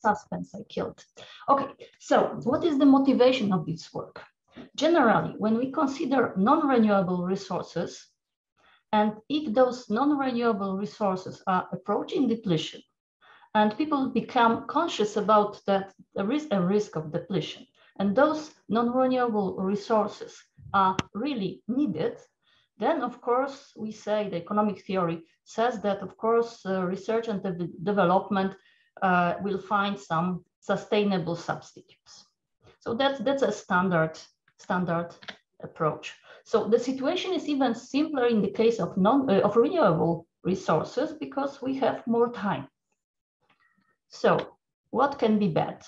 suspense I killed. Okay, so what is the motivation of this work? Generally, when we consider non-renewable resources, and if those non-renewable resources are approaching depletion, and people become conscious about that there is a risk of depletion, and those non-renewable resources are really needed, then of course we say, the economic theory says that of course research and development will find some sustainable substitutes. So that's a standard approach. So the situation is even simpler in the case of renewable resources because we have more time. So what can be bad?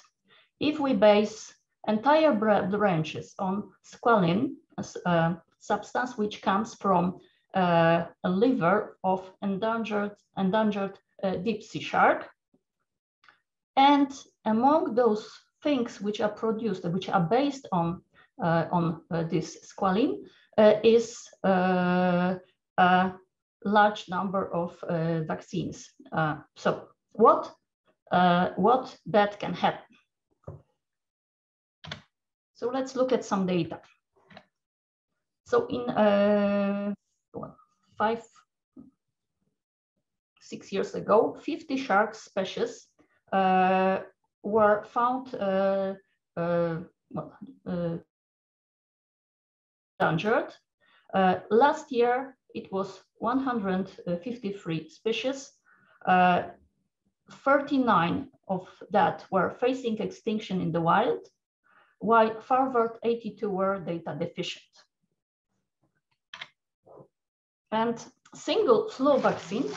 If we base entire branches on squalene, a substance which comes from a liver of endangered deep sea shark, and among those things which are produced, which are based on this squalene, is a large number of vaccines. So what bad can happen? So let's look at some data. So in 6 years ago, 50 shark species were found endangered. Last year, it was 153 species. 39 of that were facing extinction in the wild, while further 82 were data deficient. And single flu vaccine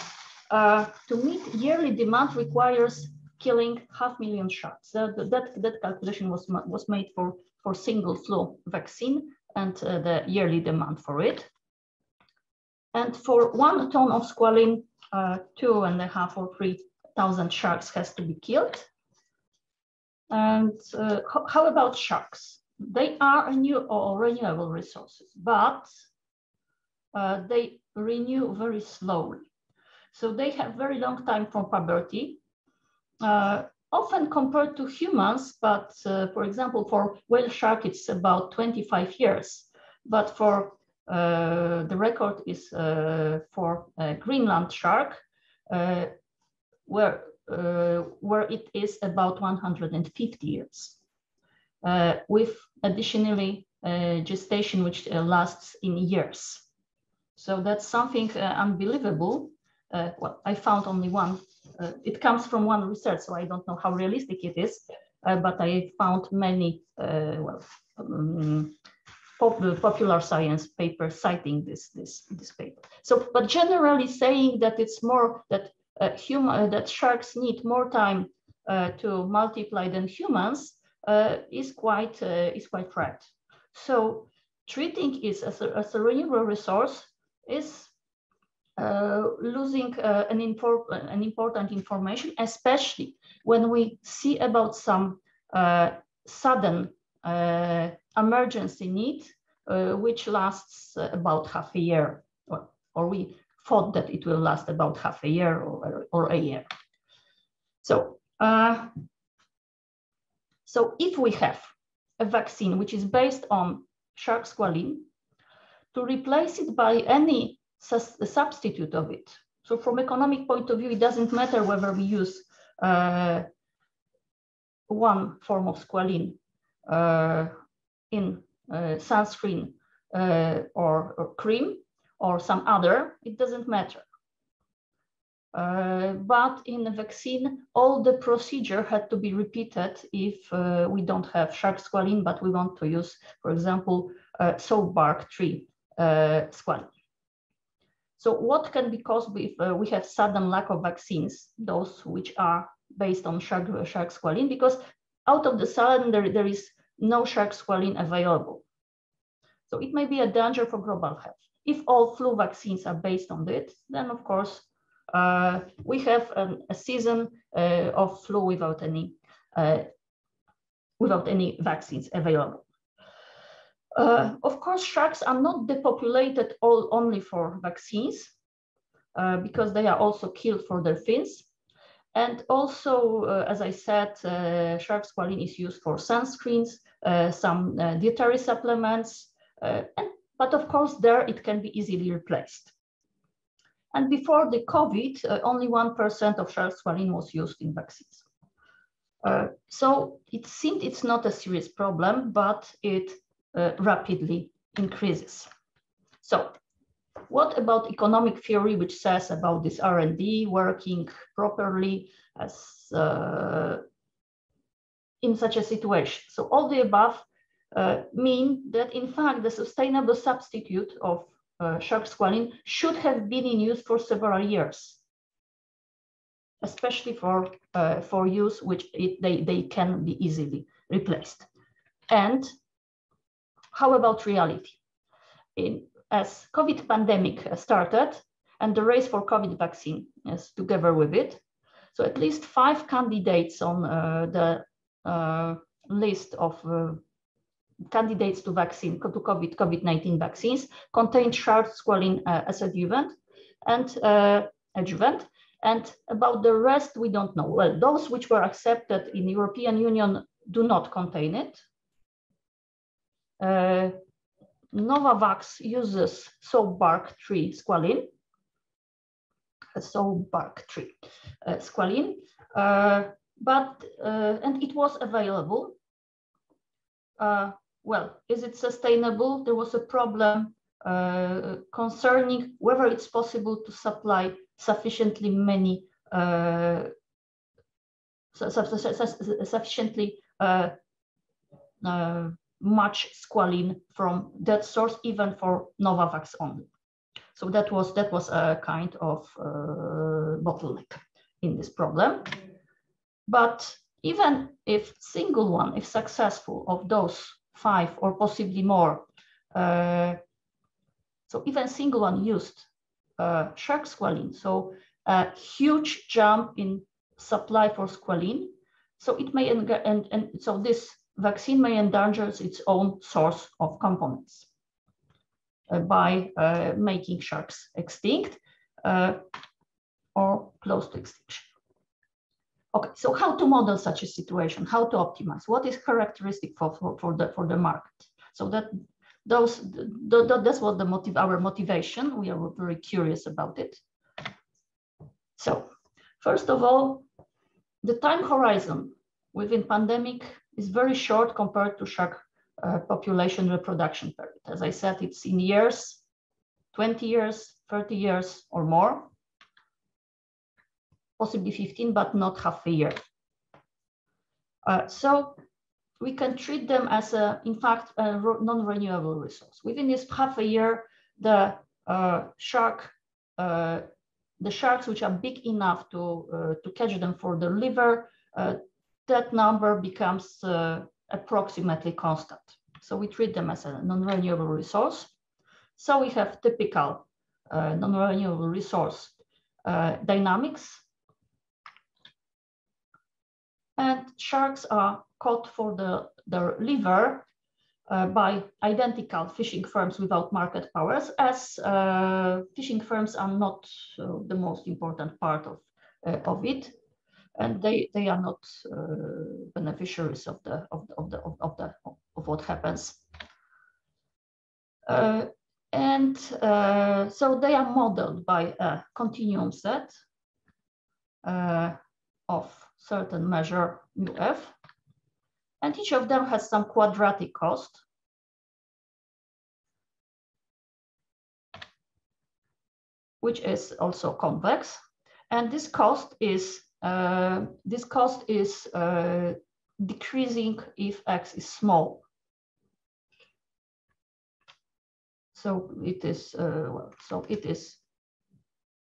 to meet yearly demand requires killing 500,000 sharks. That calculation was made for single flu vaccine and the yearly demand for it. And for 1 ton of squalene, 2,500 or 3,000 sharks has to be killed. And how about sharks? They are renewable resources, but they renew very slowly. So they have very long time from puberty, often compared to humans, but for example, for whale shark, it's about 25 years. But for the record is for Greenland shark, where it is about 150 years, with additionally gestation which lasts in years. So that's something unbelievable. Well, I found only one. It comes from one research, so I don't know how realistic it is, but I found many popular science papers citing this paper. So, but generally saying that it's more that that sharks need more time to multiply than humans is quite right. So treating it as a renewable resource is losing an important information, especially when we see about some sudden emergency need, which lasts about half a year, or we thought that it will last about half a year or a year. So, so if we have a vaccine which is based on shark squalene, to replace it by any substitute of it. So from economic point of view, it doesn't matter whether we use one form of squalene in sunscreen or cream or some other, it doesn't matter. But in a vaccine, all the procedure had to be repeated if we don't have shark squalene, but we want to use, for example, soap bark tree squalene. So what can be caused if we have sudden lack of vaccines, those which are based on shark squalene, because out of the sudden there is no shark squalene available. So it may be a danger for global health. If all flu vaccines are based on it, then of course we have a season of flu without any vaccines available. Of course, sharks are not depopulated only for vaccines, because they are also killed for their fins. And also, as I said, shark squalene is used for sunscreens, some dietary supplements, but of course there it can be easily replaced. And before the COVID, only 1% of shark squalene was used in vaccines. So it seemed it's not a serious problem, but it rapidly increases. So what about economic theory, which says about this R&D working properly as in such a situation? So all the above mean that in fact the sustainable substitute of shark squalene should have been in use for several years, especially for use which they can be easily replaced. And how about reality? As COVID pandemic started and the race for COVID vaccine is together with it, so at least 5 candidates on the list of candidates to vaccine, to COVID-19 vaccines contain shark squalene as adjuvant, and about the rest we don't know. Well, those which were accepted in the European Union do not contain it. Novavax uses soap bark tree squalene, and it was available. Well, is it sustainable? There was a problem concerning whether it's possible to supply sufficiently many, sufficiently much squalene from that source, even for Novavax only. So that was a kind of bottleneck in this problem. But even if single one, if successful, of those 5 or possibly more, so even single one used shark squalene, so a huge jump in supply for squalene. So it may, and so this vaccine may endanger its own source of components by making sharks extinct or close to extinction. Okay, so how to model such a situation? How to optimize? What is characteristic for the market? So that's what our motivation. We are very curious about it. So first of all, the time horizon within pandemic is very short compared to shark population reproduction period. As I said, it's in years, 20 years, 30 years or more, possibly 15, but not half a year. So we can treat them as in fact, a non-renewable resource. Within this half a year, the sharks which are big enough to catch them for the liver, that number becomes approximately constant. So we treat them as a non-renewable resource. So we have typical non-renewable resource dynamics. And sharks are caught for their liver by identical fishing firms without market powers, as fishing firms are not the most important part of it, and they are not beneficiaries of what happens. So they are modeled by a continuum set of certain measure μf, and each of them has some quadratic cost. Which is also convex, and this cost is decreasing if x is small. So it is so it is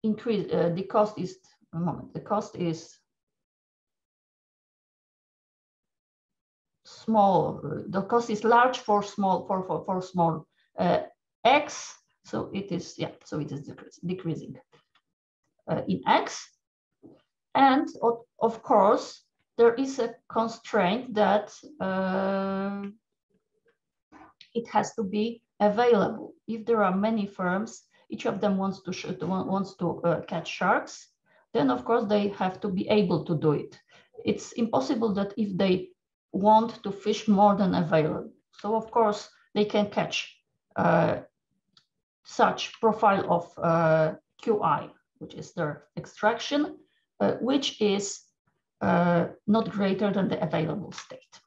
increased. The cost is the cost is small. The cost is large for small x. So it is So it is decreasing in x, and of course there is a constraint that it has to be available. If there are many firms, each of them wants to catch sharks, then of course they have to be able to do it. It's impossible that if they want to fish more than available. So of course they can catch such profile of QI, which is their extraction, which is not greater than the available state.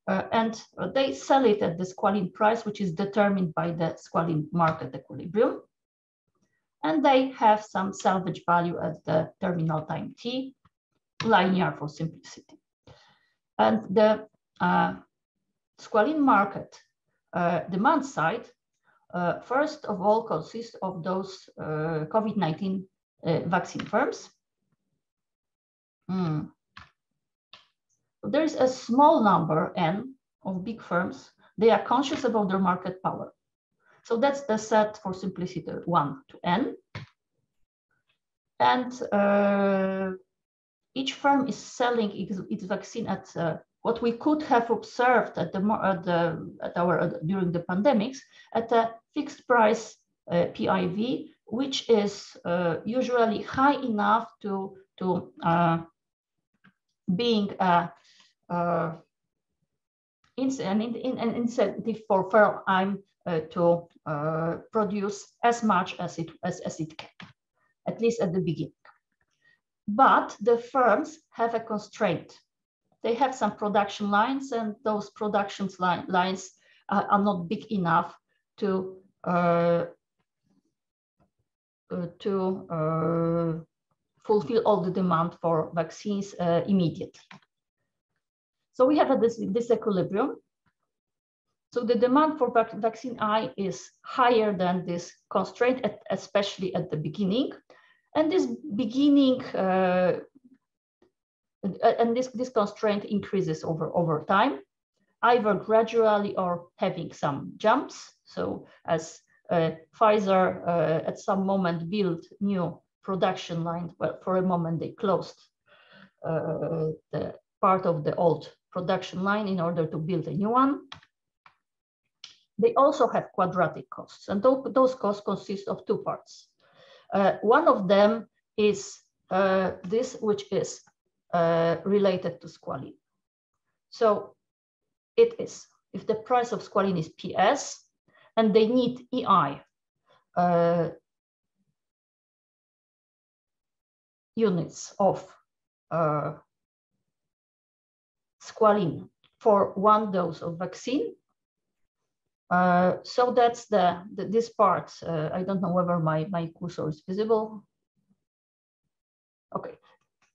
And they sell it at the squalene price, which is determined by the squalene market equilibrium. And they have some salvage value at the terminal time t, linear for simplicity. And the squalene market demand side, first of all, consists of those COVID-19 vaccine firms. There is a small number, N, of big firms. They are conscious about their market power. So that's the set for simplicity 1 to N. And each firm is selling its vaccine at what we could have observed at during the pandemics at a fixed price PIV, which is usually high enough to being an incentive for firm to produce as much as it can, at least at the beginning. But the firms have a constraint. They have some production lines, and those production lines are not big enough to fulfill all the demand for vaccines immediately. So we have this disequilibrium. So the demand for vaccine I is higher than this constraint, especially at the beginning. And this beginning, and this constraint increases over time, either gradually or having some jumps. So as Pfizer at some moment built new production line, well, for a moment they closed the part of the old production line in order to build a new one. They also have quadratic costs, and those costs consist of two parts. One of them is this, which is related to squalene. So it is, if the price of squalene is PS and they need EI units of squalene for 1 dose of vaccine. So that's this part. I don't know whether my cursor is visible. Okay.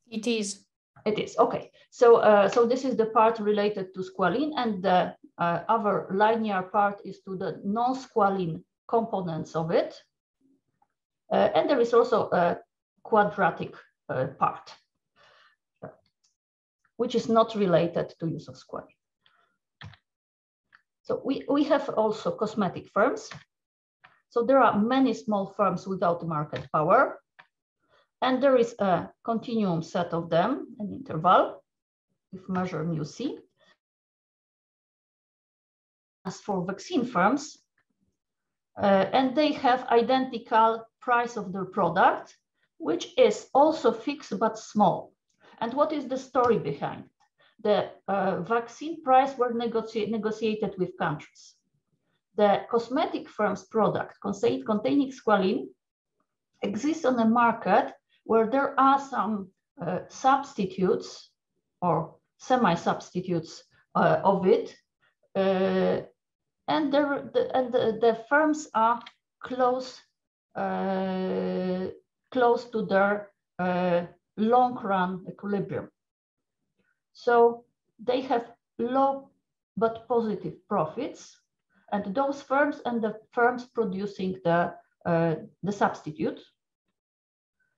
It is. It is, okay. So so this is the part related to squalene, and the other linear part is to the non-squalene components of it. And there is also a quadratic part, which is not related to use of squalene. So we have also cosmetic firms. So there are many small firms without market power. And there is a continuum set of them, an interval, if measure mu c. As for vaccine firms, and they have identical price of their product, which is also fixed but small. And what is the story behind it? The vaccine price were negotiated with countries. The cosmetic firm's product containing squalene exists on a market where there are some substitutes or semi-substitutes of it, and the firms are close to their long-run equilibrium. So they have low but positive profits, and those firms and the firms producing the substitute.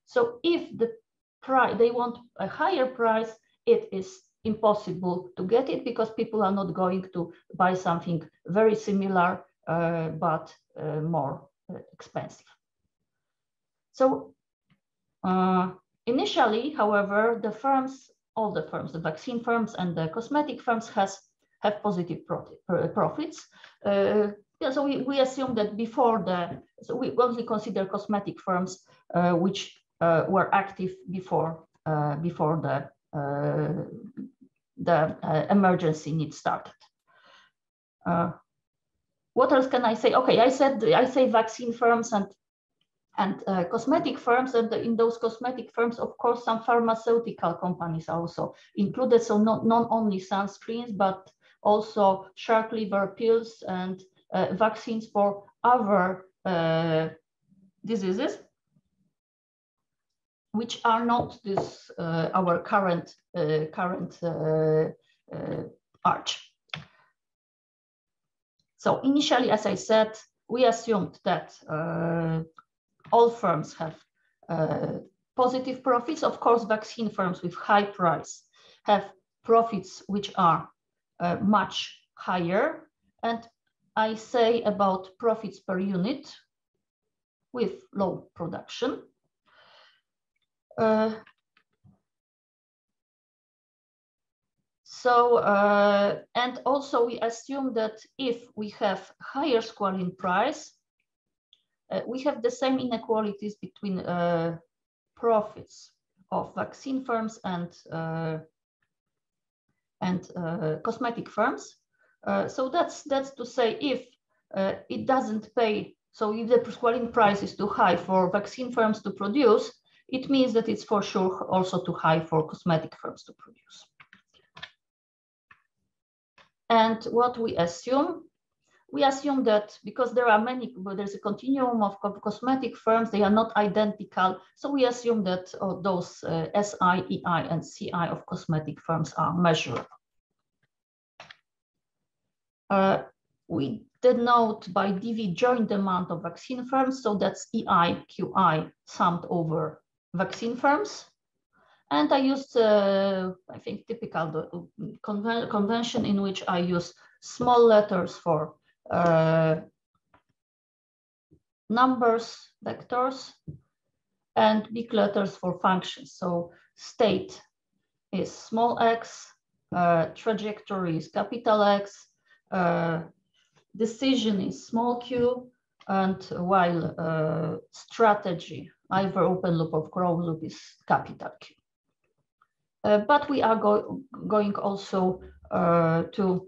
So if the price, they want a higher price, it is impossible to get it because people are not going to buy something very similar but more expensive. So initially, however, the firms, all the firms, the vaccine firms and the cosmetic firms have positive profits. Yeah, so we assume that before so we only consider cosmetic firms which were active before the emergency need started. What else can I say? Okay, I say vaccine firms and cosmetic firms, and in those cosmetic firms, of course, some pharmaceutical companies are also included. So not only sunscreens, but also shark liver pills and vaccines for other diseases, which are not this our current arch. So initially, as I said, we assumed that all firms have positive profits. Of course, vaccine firms with high price have profits which are much higher. And I say about profits per unit with low production. And also we assume that if we have higher squalene price, we have the same inequalities between profits of vaccine firms and cosmetic firms. So that's to say, if it doesn't pay, so if the squalene price is too high for vaccine firms to produce, it means that it's for sure also too high for cosmetic firms to produce. And what we assume that because there are many, there's a continuum of cosmetic firms, they are not identical. So we assume that those SI, EI, and CI of cosmetic firms are measurable. We denote by DV joint demand of vaccine firms. So that's EI, QI summed over vaccine firms. And I used, I think, typical convention in which I use small letters for numbers, vectors, and big letters for functions. So state is small x, trajectory is capital X, decision is small q, and while strategy, either open loop or closed loop, is capital Q. But we are going also to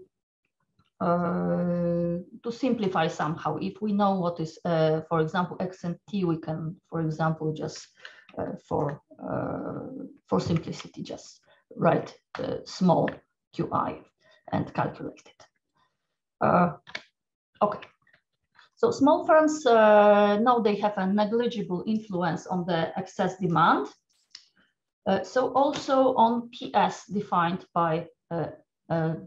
simplify somehow. If we know what is, for example, X and T, we can, for example, just for simplicity, just write small QI and calculate it. Okay. So small firms now they have a negligible influence on the excess demand. So also on PS defined by the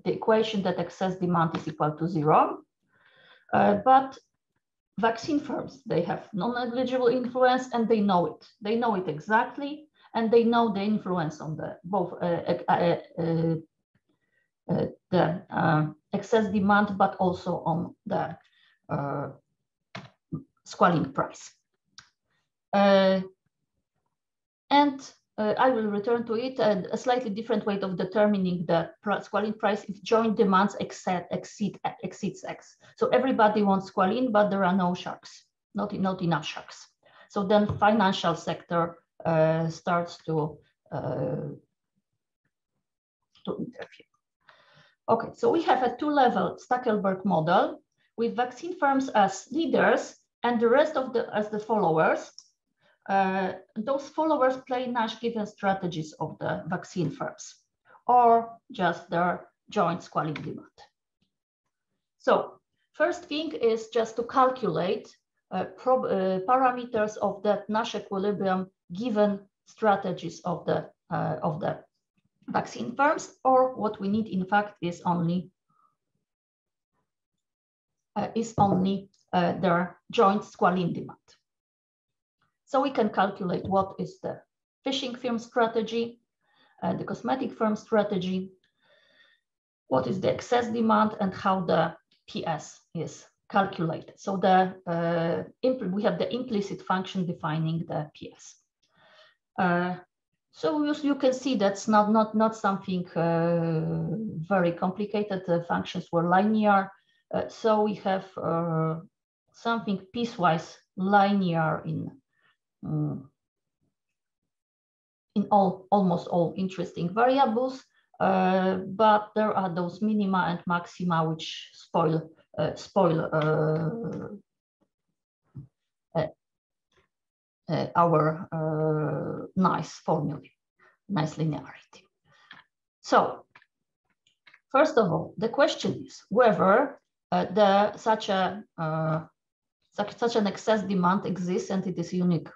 equation that excess demand is equal to 0. But vaccine firms, they have non-negligible influence and they know it. They know it exactly, and they know the influence on the both the excess demand, but also on the squalene price. I will return to it, a slightly different way of determining the squalene price if joint demands exceeds X. So everybody wants squalene, but there are no sharks, not enough sharks. So then financial sector starts to interfere. Okay, so we have a two-level Stackelberg model with vaccine firms as leaders and the rest of as the followers. Those followers play Nash-given strategies of the vaccine firms, or just their joint squalene demand. So first thing is just to calculate parameters of that Nash equilibrium given strategies of the vaccine firms, or what we need, in fact, is only their joint squalene demand. So we can calculate what is the fishing firm strategy, the cosmetic firm strategy, what is the excess demand, and how the PS is calculated. So we have the implicit function defining the PS. So you can see that's not something very complicated. The functions were linear. So we have something piecewise linear in in almost all interesting variables, but there are those minima and maxima which spoil our nice formulae, nice linearity. So first of all, the question is whether such an excess demand exists and it is unique.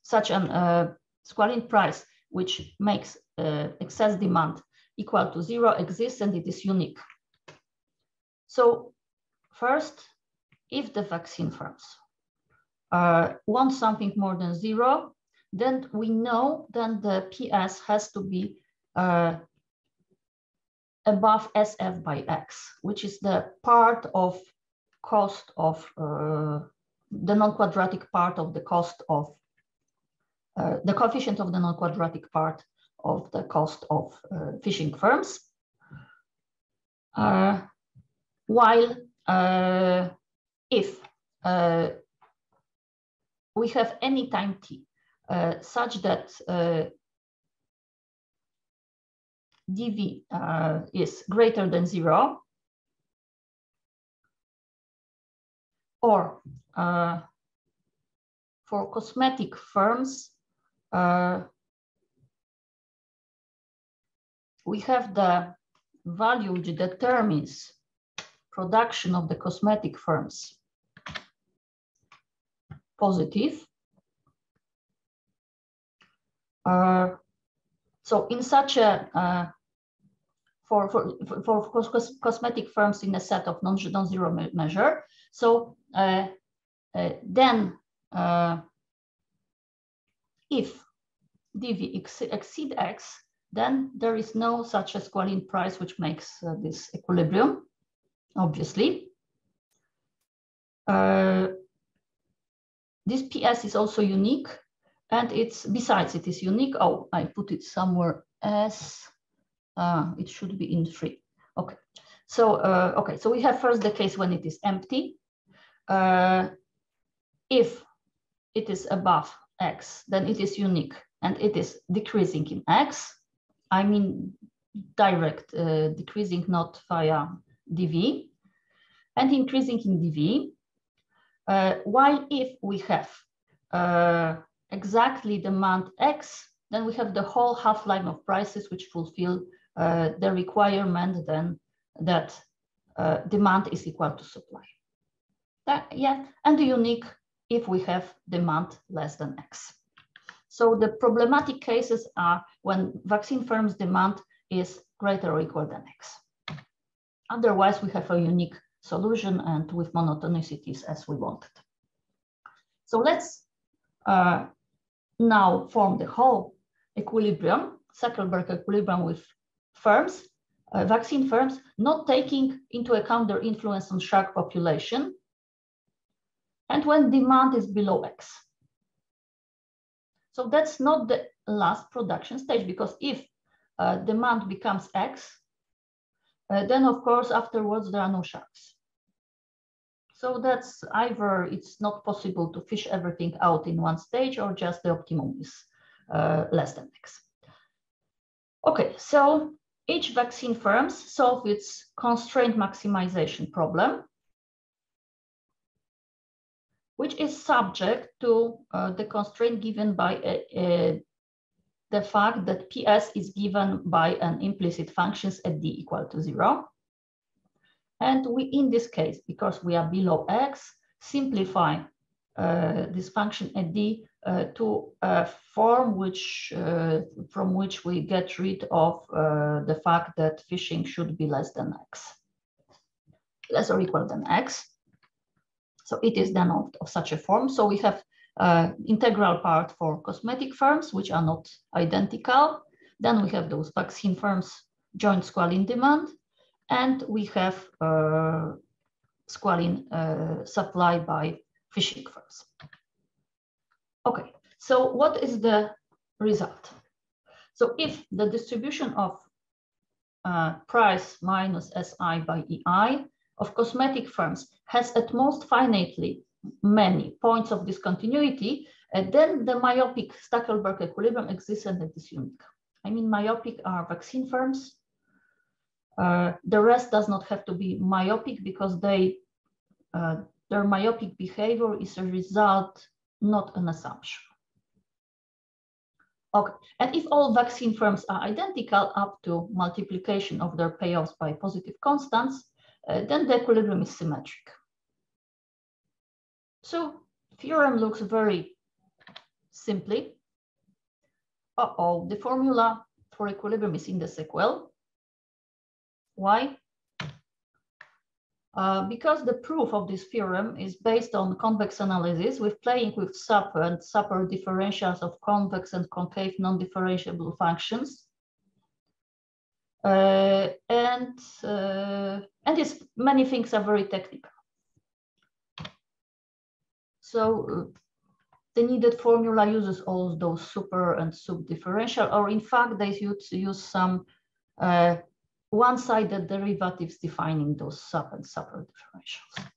Such an Squalene price which makes excess demand equal to 0 exists and it is unique. So first, if the vaccine firms want something more than 0, then we know then the PS has to be above SF by X, which is the part of cost of the non-quadratic part of the cost of the coefficient of the non-quadratic part of the cost of fishing firms. While if we have any time t such that dv is greater than 0, or for cosmetic firms, we have the value which determines production of the cosmetic firms positive. So in such a for cosmetic firms in a set of non-zero measure, so then if dv exceed x, then there is no such a Squalene price which makes this equilibrium, obviously. This PS is also unique, and it's besides it is unique. Oh, I put it somewhere as it should be in 3. Okay, so okay, so we have first the case when it is empty. If it is above x, then it is unique and it is decreasing in x. I mean direct decreasing, not via dv, and increasing in dv. While if we have exactly demand x, then we have the whole half-line of prices which fulfill the requirement then that demand is equal to supply. Yeah, and the unique if we have demand less than x. So the problematic cases are when vaccine firms' demand is greater or equal than x. Otherwise, we have a unique solution and with monotonicities as we wanted. So let's now form the whole equilibrium, Zuckerberg equilibrium with firms, vaccine firms, not taking into account their influence on shark population, and when demand is below x. So that's not the last production stage, because if demand becomes x, then of course afterwards there are no sharks. So that's either it's not possible to fish everything out in one stage, or just the optimum is less than x. Okay, so each vaccine firms solve its constraint maximization problem, which is subject to the constraint given by the fact that PS is given by an implicit functions at d equal to 0. And we, in this case, because we are below x, simplify this function at d to a form which, from which we get rid of the fact that fishing should be less than x, less or equal than x. So it is then of such a form. So we have integral part for cosmetic firms, which are not identical. Then we have those vaccine firms joint Squalene demand, and we have Squalene supply by fishing firms. Okay, so what is the result? So if the distribution of price minus SI by EI of cosmetic firms has at most finitely many points of discontinuity, Then the myopic Stackelberg equilibrium exists and it is unique. I mean, myopic are vaccine firms. The rest does not have to be myopic because their myopic behavior is a result, not an assumption. Okay, and if all vaccine firms are identical up to multiplication of their payoffs by positive constants, then the equilibrium is symmetric. So theorem looks very simply. The formula for equilibrium is in the sequel. Why? Because the proof of this theorem is based on convex analysis with playing with sub and super differentials of convex and concave non-differentiable functions. And many things are very technical. So the needed formula uses all those super and sub differential, or in fact, they use some one-sided derivatives defining those sub and super differentials.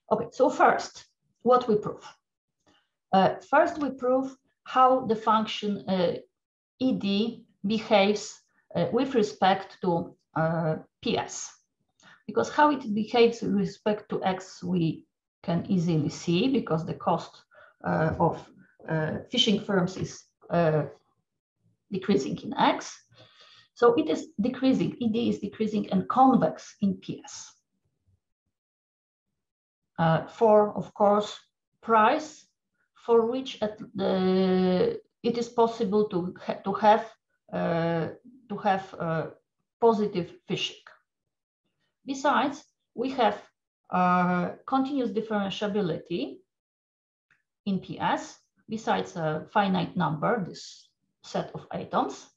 Okay, so first, what we prove? First, we prove how the function ED behaves with respect to PS. Because how it behaves with respect to X, we can easily see because the cost of fishing firms is decreasing in X. So it is decreasing, ED is decreasing and convex in PS. For, of course, price for which it is possible to have positive fishing. Besides, we have continuous differentiability in PS, besides a finite number, this set of atoms.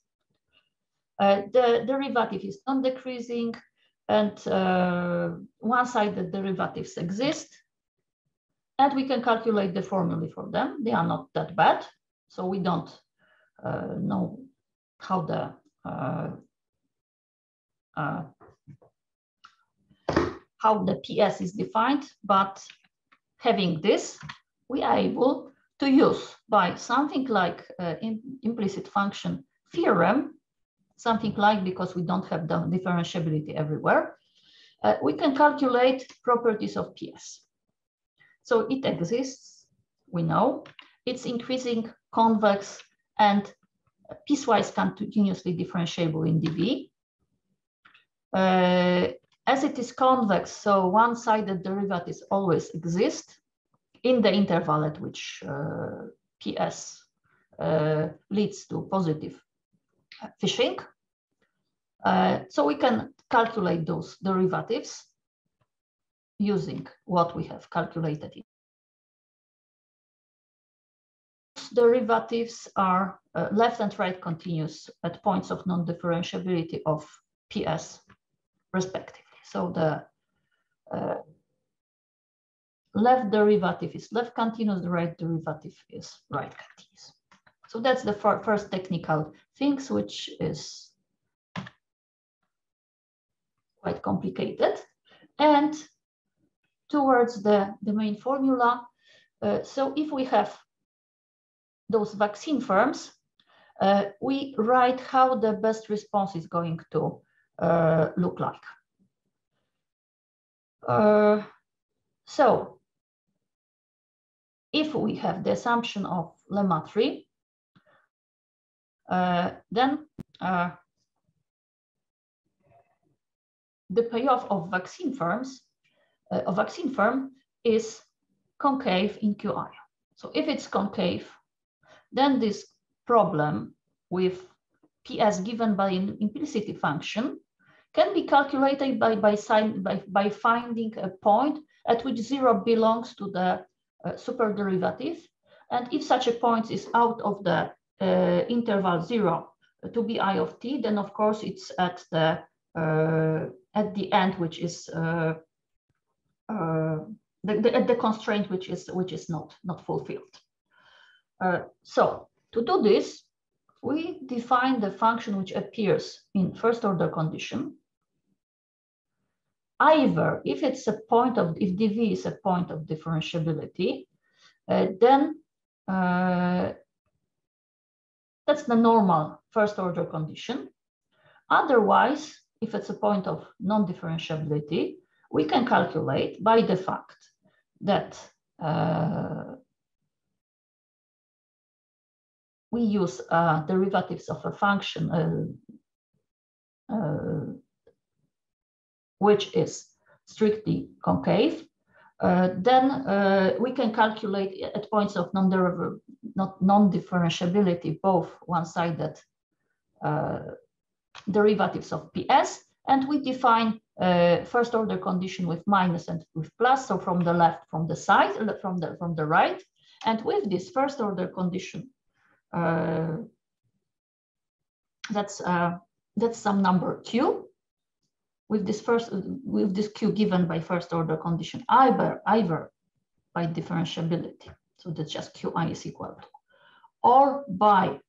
The derivative is non-decreasing, and one-sided derivatives exist, and we can calculate the formulae for them. They are not that bad, so we don't know how the PS is defined, but having this, we are able to use by something like implicit function theorem, something like, because we don't have the differentiability everywhere, we can calculate properties of PS. So it exists, we know, it's increasing, convex, and piecewise continuously differentiable in dV. As it is convex, so one-sided derivatives always exist in the interval at which PS leads to positive fishing. So we can calculate those derivatives using what we have calculated. Derivatives are left and right continuous at points of non-differentiability of PS respectively. So the left derivative is left continuous, the right derivative is right continuous. So that's the first technical things, which is quite complicated. And towards the main formula, so if we have those vaccine firms, we write how the best response is going to look like. So if we have the assumption of lemma 3, then the payoff of vaccine firms, a vaccine firm is concave in QI. So if it's concave, then this problem with PS given by an implicit function can be calculated by finding a point at which 0 belongs to the superderivative. And if such a point is out of the interval 0 to be I of t, then of course it's at the end, which is at the constraint which is not fulfilled. So to do this, we define the function which appears in first order condition. Either if it's a point of, if dV is a point of differentiability, then that's the normal first order condition. Otherwise, if it's a point of non-differentiability, we can calculate by the fact that we use derivatives of a function which is strictly concave. Then we can calculate at points of non-differentiability both one-sided derivatives of PS, and we define first order condition with minus and with plus, so from the left, from the side, from the right, and with this first order condition, that's some number Q. With this Q given by first order condition, either by differentiability, so that's just Qi is equal to, or by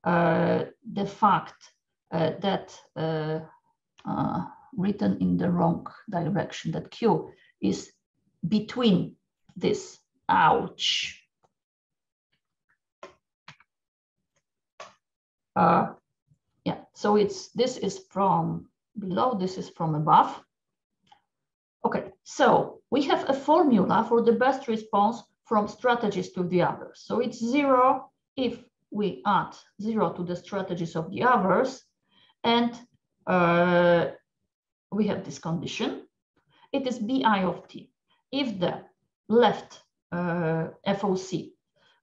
the fact that written in the wrong direction, that Q is between this, ouch. Yeah, so this is from below, this is from above. Okay, so we have a formula for the best response from strategies to the others. So it's 0 if we add 0 to the strategies of the others, and we have this condition. It is Bi of t. If the left FOC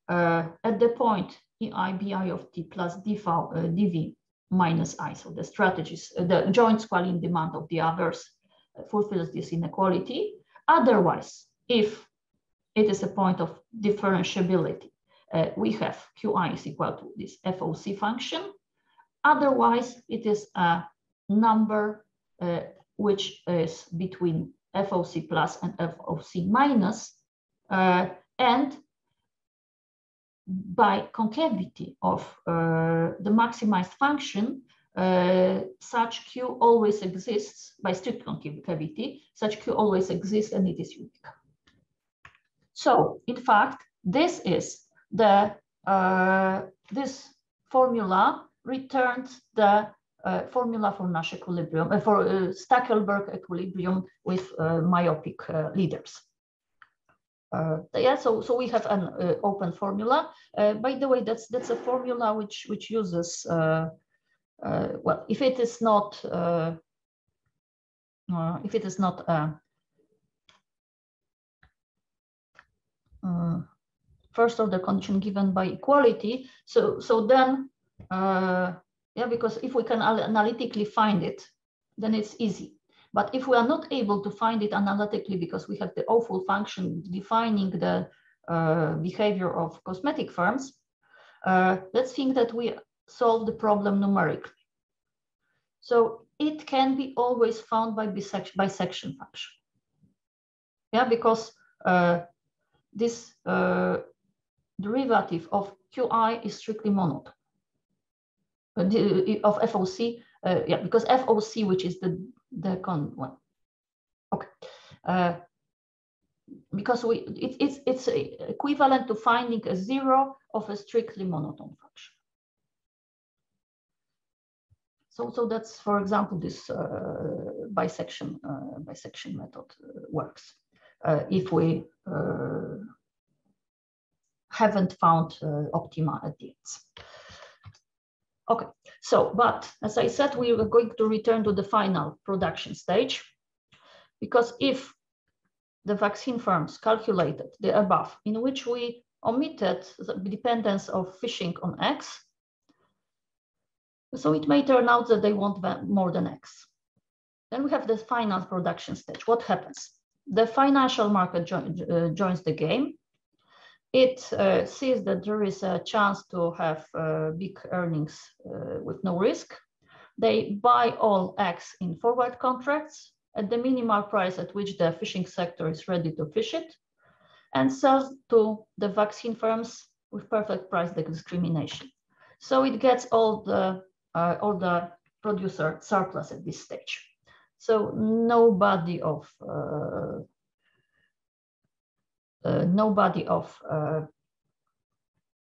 at the point Ei Bi of t plus dv minus I, so the strategies, the joint Squalene demand of the others fulfills this inequality. Otherwise, if it is a point of differentiability, we have Qi is equal to this FOC function. Otherwise, it is a number which is between FOC plus and FOC minus, and by concavity of the maximized function, such Q always exists, by strict concavity, such Q always exists and it is unique. So, in fact, this is the, this formula returns the formula for Nash equilibrium, for Stackelberg equilibrium with myopic leaders. Yeah, so we have an open formula. By the way, that's a formula which uses well, if it is not first order condition given by equality, so then yeah, because if we can analytically find it, then it's easy. But if we are not able to find it analytically because we have the awful function defining the behavior of cosmetic firms, let's think that we solve the problem numerically. So it can be always found by bisection function. Yeah, because this derivative of Qi is strictly monotone. Of FOC, yeah, because FOC, which is the con one. Okay, because it's equivalent to finding a 0 of a strictly monotone function. So that's, for example, this bisection method works if we haven't found optima at the ends. Okay, so, but as I said, we are going to return to the final production stage, because if the vaccine firms calculated the above, in which we omitted the dependence of fishing on X, so it may turn out that they want more than X. Then we have the final production stage. What happens? The financial market joins the game. It sees that there is a chance to have big earnings with no risk. They buy all X in forward contracts at the minimal price at which the fishing sector is ready to fish it, and sells to the vaccine firms with perfect price discrimination. So it gets all the producer surplus at this stage. So nobody of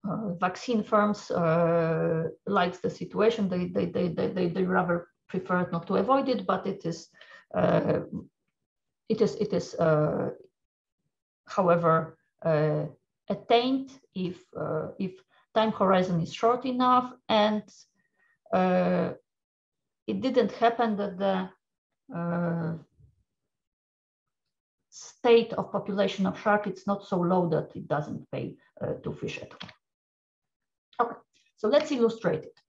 vaccine firms likes the situation. They rather prefer not to avoid it, but it is however attained if time horizon is short enough, and it didn't happen that the state of population of shark it's not so low that it doesn't pay to fish at all. Okay, so let's illustrate it.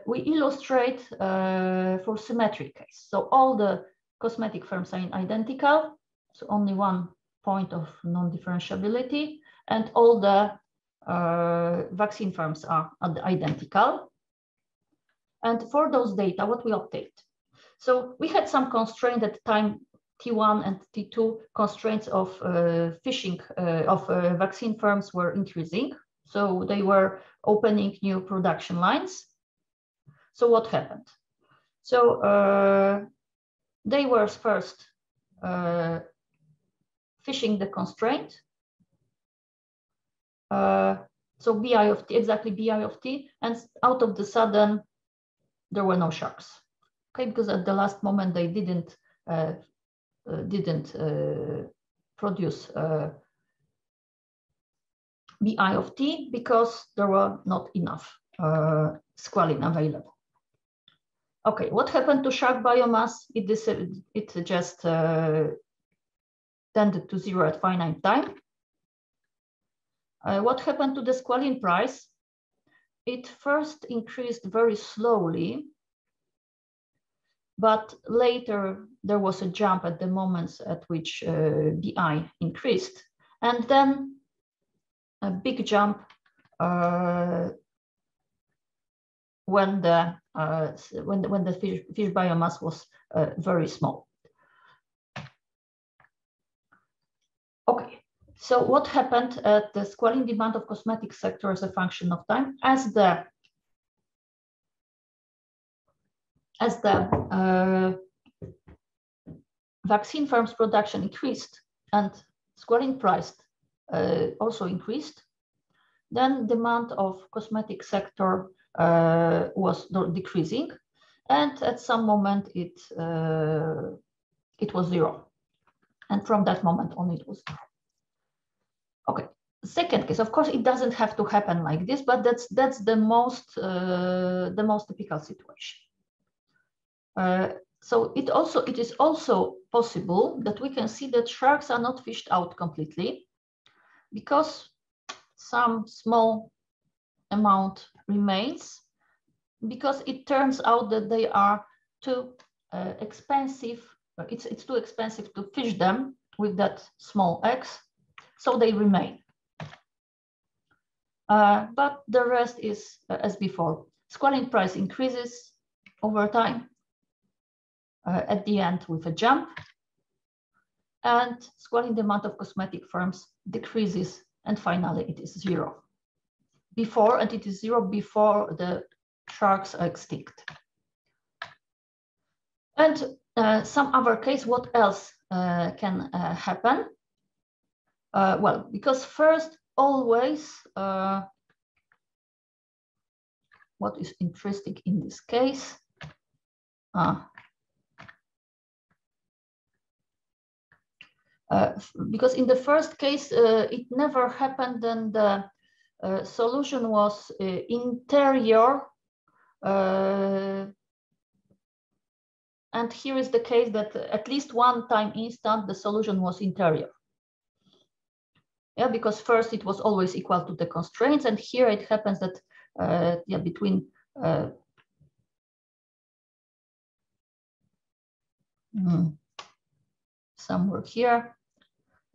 We illustrate for symmetric case. So all the cosmetic firms are identical, so only one point of non-differentiability, and all the vaccine firms are identical. And for those data, what we obtained? So we had some constraint at time T1 and T2 constraints of fishing of vaccine firms were increasing. So they were opening new production lines. So what happened? So they were first fishing the constraint. So BI of T, exactly BI of T, and out of the sudden, there were no sharks. Okay, because at the last moment they didn't produce BI of T because there were not enough squalene available. Okay, what happened to shark biomass? It just tended to zero at finite time. What happened to the squalene price? It first increased very slowly, but later there was a jump at the moments at which BI increased, and then a big jump when the fish biomass was very small. Okay, so what happened at the squalene demand of cosmetic sector as a function of time? As the vaccine firms' production increased and squalene price also increased, then demand of cosmetic sector was decreasing, and at some moment it was zero, and from that moment on it was zero. Okay, second case, of course, it doesn't have to happen like this, but that's the most typical situation. So it is also possible that we can see that sharks are not fished out completely because some small amount remains, because it turns out that they are too expensive. It's too expensive to fish them with that small X, so they remain. But the rest is as before. Squalene price increases over time, at the end with a jump, and squalene demand of cosmetic firms decreases, and finally it is zero. And it is zero before the sharks are extinct. And some other case, what else can happen? Well, because first, always, what is interesting in this case? Because in the first case, it never happened, and the solution was interior. And here is the case that at least one time instant, the solution was interior. Yeah, because first it was always equal to the constraints, and here it happens that between somewhere here,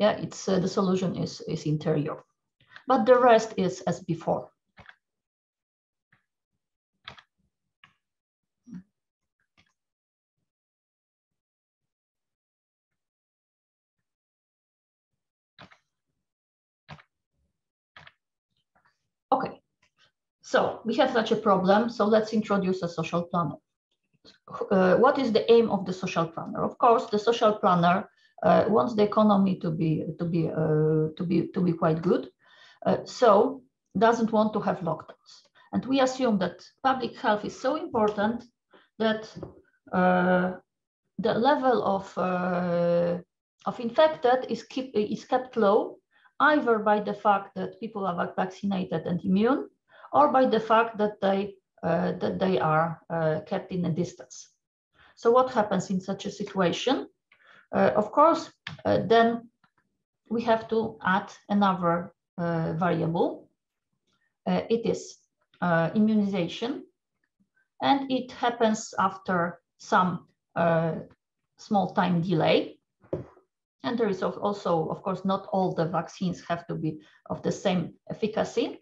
it's the solution is interior, but the rest is as before. Okay, so we have such a problem. So let's introduce a social planner. What is the aim of the social planner? Of course, the social planner wants the economy to be quite good. So doesn't want to have lockdowns. And we assume that public health is so important that the level of infected is kept low, either by the fact that people are vaccinated and immune, or by the fact that they are kept in a distance. So what happens in such a situation? Of course, then we have to add another variable. It is immunization, and it happens after some small time delay. And there is also, of course, not all the vaccines have to be of the same efficacy.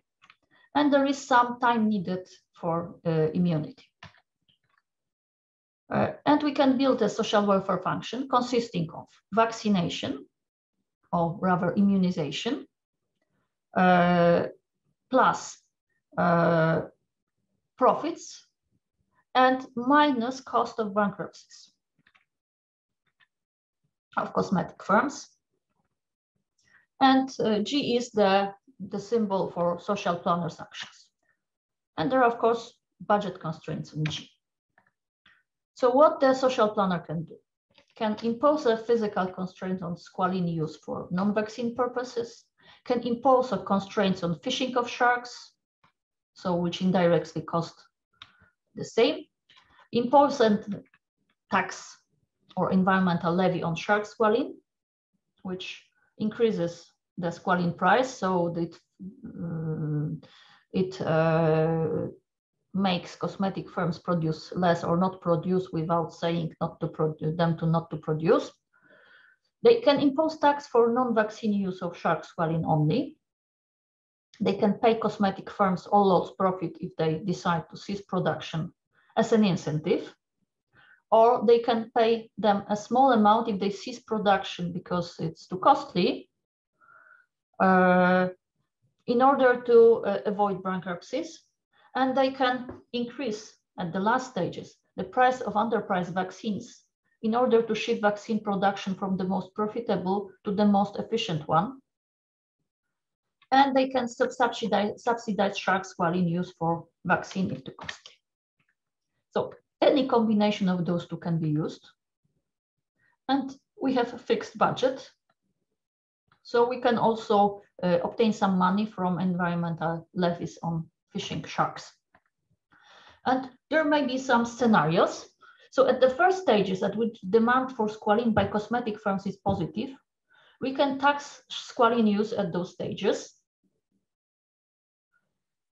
And there is some time needed for immunity. And we can build a social welfare function consisting of vaccination, or rather immunization, plus profits and minus cost of bankruptcies of cosmetic firms. And G is the symbol for social planners' actions. And there are, of course, budget constraints on G. So what the social planner can do? Can impose a physical constraint on squalene use for non-vaccine purposes, can impose a constraints on fishing of sharks, so which indirectly cost the same, impose a tax or environmental levy on shark squalene, which increases the squalene price, so that it makes cosmetic firms produce less or not produce without saying not to produce. They can impose tax for non-vaccine use of shark squalene only. They can pay cosmetic firms all lost profit if they decide to cease production as an incentive, or they can pay them a small amount if they cease production because it's too costly, in order to avoid bankruptcies. And they can increase at the last stages the price of underpriced vaccines in order to shift vaccine production from the most profitable to the most efficient one. And they can subsidize shark squalene use for vaccine if too costly. So any combination of those two can be used. And we have a fixed budget. So we can also obtain some money from environmental levies on fishing sharks. And there may be some scenarios. So at the first stages at which demand for squalene by cosmetic firms is positive, we can tax squalene use at those stages.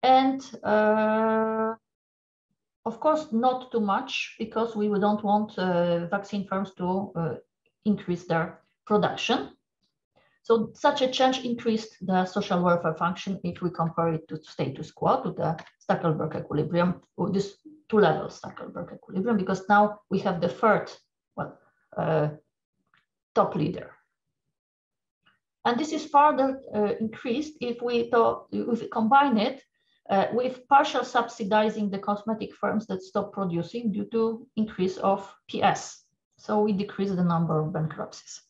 And of course, not too much, because we don't want vaccine firms to increase their production. So such a change increased the social welfare function if we compare it to status quo, to the Stackelberg equilibrium, or this two-level Stackelberg equilibrium, because now we have the third, top leader. And this is further increased if we combine it with partial subsidizing the cosmetic firms that stop producing due to increase of PS. So we decrease the number of bankruptcies.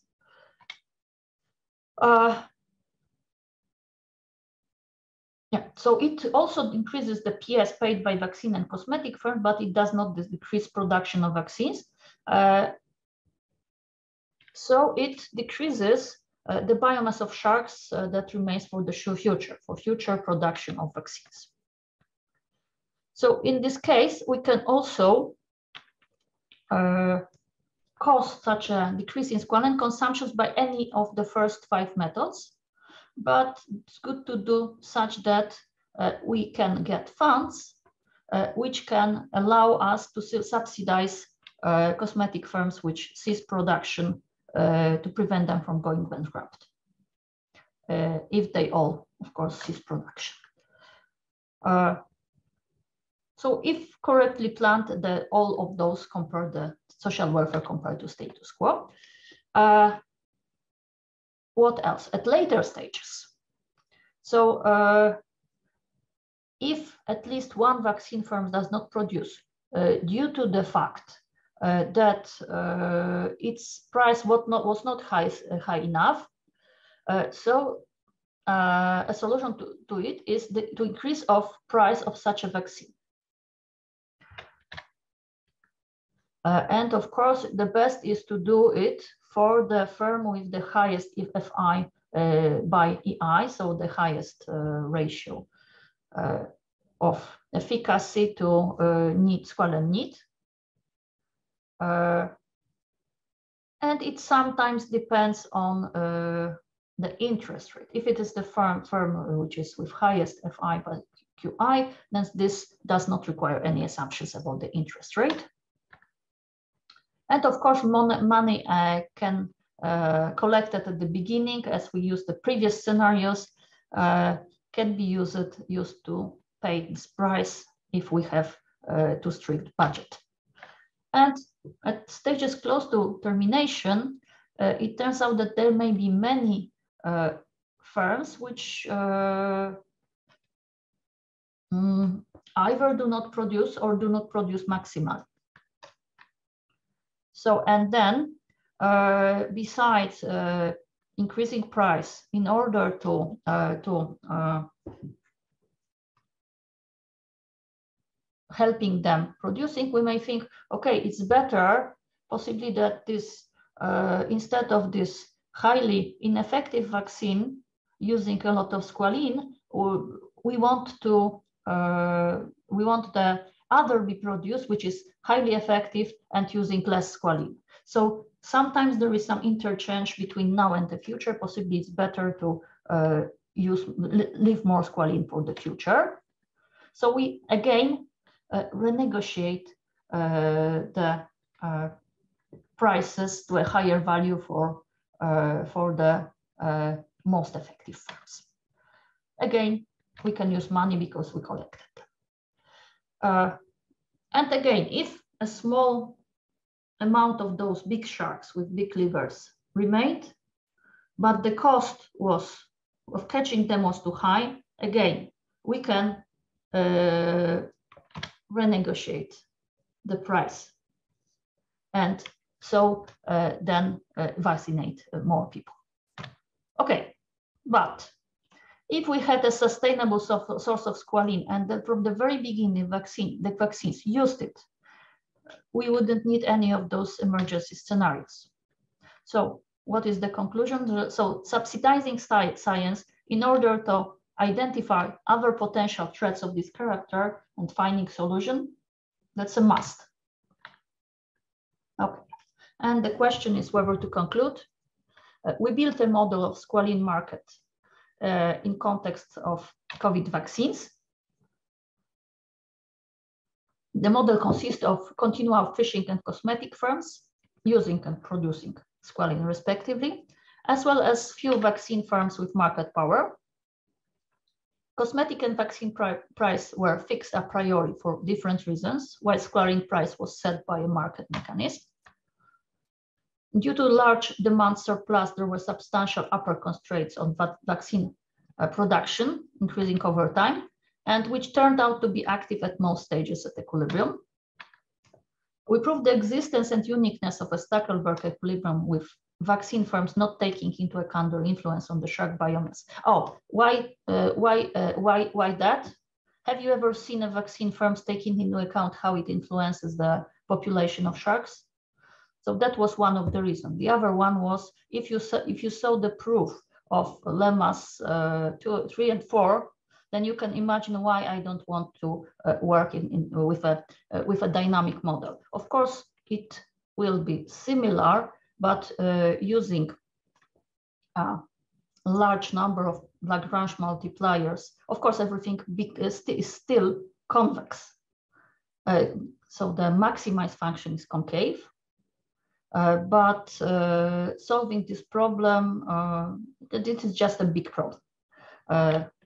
So it also increases the PS paid by vaccine and cosmetic firms, but it does not decrease production of vaccines. So it decreases the biomass of sharks that remains for the future production of vaccines. So in this case, we can also cause such a decrease in squalene consumptions by any of the first 5 methods, but it's good to do such that we can get funds which can allow us to subsidize cosmetic firms which cease production to prevent them from going bankrupt, if they all, of course, cease production. So if correctly planned, all of those compare the social welfare compared to status quo. What else? At later stages. So if at least one vaccine firm does not produce due to the fact that its price was not high enough, so a solution to it is to increase of price of such a vaccine. And of course, the best is to do it for the firm with the highest FI by EI, so the highest ratio of efficacy to squalene need. And it sometimes depends on the interest rate. If it is the firm which is with highest FI by QI, then this does not require any assumptions about the interest rate. And of course, money can collected at the beginning, as we used the previous scenarios, can be used to pay this price if we have too strict budget. And at stages close to termination, it turns out that there may be many firms which either do not produce or do not produce maximally. So, and then besides increasing price in order to helping them producing, we may think, okay, it's better possibly that this instead of this highly ineffective vaccine using a lot of squalene, we want the other be produced, which is highly effective and using less squalene. So sometimes there is some interchange between now and the future. Possibly it's better to leave more squalene for the future. So we again renegotiate the prices to a higher value for the most effective firms. Again, we can use money because we collected. And again, if a small amount of those big sharks with big livers remained, but the cost of catching them was too high, again, we can renegotiate the price. And so then vaccinate more people. Okay, but if we had a sustainable source of squalene and then from the very beginning the vaccines used it, we wouldn't need any of those emergency scenarios. So what is the conclusion? So subsidizing science in order to identify other potential threats of this character and finding solution, that's a must. Okay, and the question is whether to conclude. We built a model of squalene market in context of COVID vaccines. The model consists of continual fishing and cosmetic firms using and producing squalene respectively, as well as few vaccine firms with market power. Cosmetic and vaccine price were fixed a priori for different reasons, while squalene price was set by a market mechanism. Due to large demand surplus, there were substantial upper constraints on vaccine production, increasing over time, and which turned out to be active at most stages at equilibrium. We proved the existence and uniqueness of a Stackelberg equilibrium with vaccine firms not taking into account their influence on the shark biomass. Oh, why that? Have you ever seen a vaccine firms taking into account how it influences the population of sharks? So that was one of the reasons. The other one was if you saw the proof of lemmas 2, 3, and 4, then you can imagine why I don't want to work with a dynamic model. Of course, it will be similar, but using a large number of Lagrange multipliers. Of course, everything is still convex. So the maximized function is concave. But solving this problem, this is just a big problem.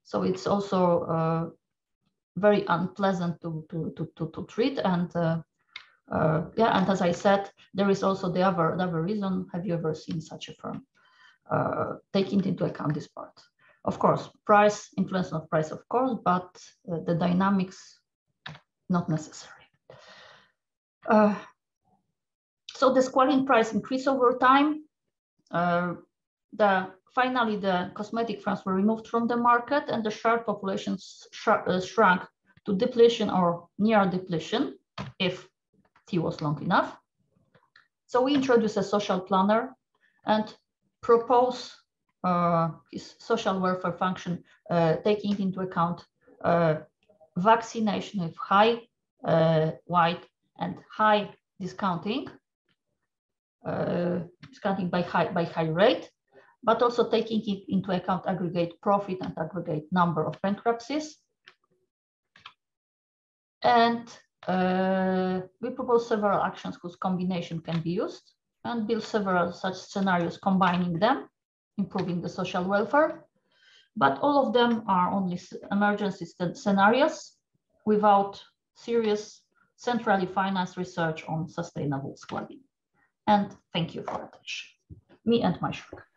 So it's also very unpleasant to treat. And yeah, and as I said, there is also the other reason. Have you ever seen such a firm taking into account this part? Of course, price, influence of price, of course, but the dynamics, not necessary. So the squalene price increase over time. The finally, the cosmetic firms were removed from the market and the shark populations shrunk to depletion or near depletion if T was long enough. So we introduce a social planner and propose his social welfare function, taking into account vaccination with high, wide, and high discounting, discounting by high rate, but also taking it into account aggregate profit and aggregate number of bankruptcies. And we propose several actions whose combination can be used and build several such scenarios, combining them, improving the social welfare. But all of them are only emergency scenarios without serious centrally financed research on sustainable squalene. And thank you for attention. Me and my shark.